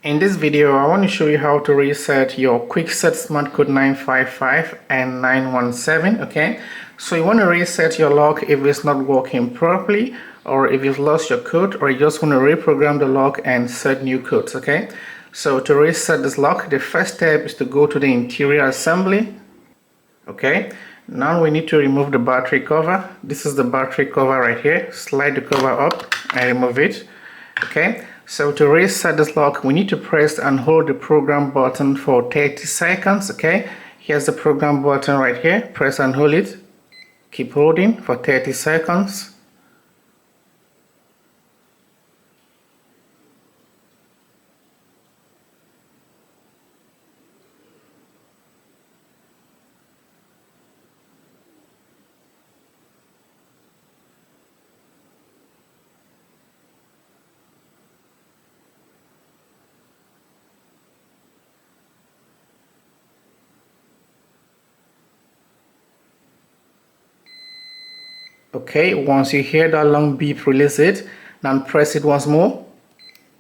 In this video, I want to show you how to reset your Kwikset SmartCode 955 and 917. Okay, so you want to reset your lock if it's not working properly, or if you've lost your code, or you just want to reprogram the lock and set new codes. Okay, so to reset this lock, the first step is to go to the interior assembly. Okay, now we need to remove the battery cover. This is the battery cover right here. Slide the cover up and remove it. Okay, so to reset this lock, we need to press and hold the program button for 30 seconds. Okay, here's the program button right here. Press and hold it. Keep holding for 30 seconds. Okay, once you hear that long beep, release it. Now press it once more.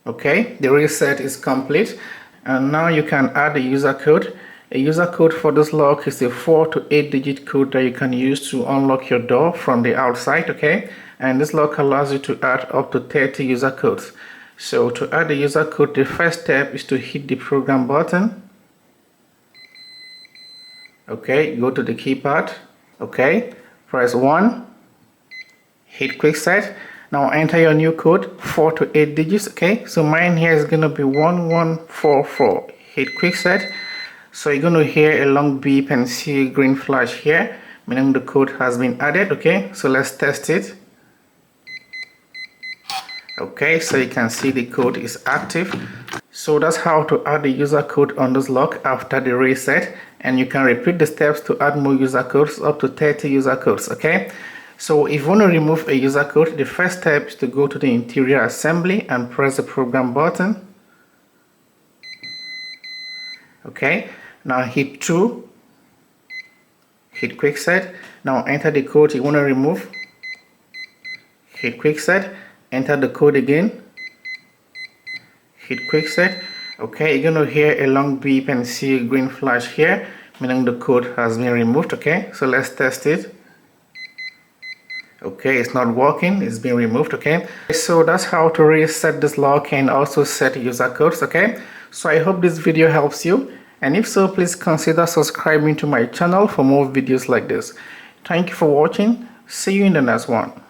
Okay, the reset is complete, and now you can add a user code. A user code for this lock is a 4 to 8 digit code that you can use to unlock your door from the outside. Okay, and this lock allows you to add up to 30 user codes. So to add the user code, the first step is to hit the program button. Okay, go to the keypad. Okay, press 1. Hit Kwikset. Now enter your new code, 4 to 8 digits. Okay, so mine here is gonna be 1144. Hit Kwikset. So you're gonna hear a long beep and see a green flash here, meaning the code has been added. Okay, so let's test it. Okay, so you can see the code is active. So that's how to add the user code on this lock after the reset, and you can repeat the steps to add more user codes, up to 30 user codes. Okay, so if you want to remove a user code, the first step is to go to the interior assembly and press the program button. Okay, now hit 2, hit Kwikset. Now enter the code you want to remove. Hit Kwikset, enter the code again. Hit Kwikset. Okay, you're going to hear a long beep and see a green flash here, meaning the code has been removed. Okay, so let's test it. Okay, it's not working, it's been removed. Okay, so that's how to reset this lock and also set user codes. Okay, so I hope this video helps you, and if so, please consider subscribing to my channel for more videos like this. Thank you for watching. See you in the next one.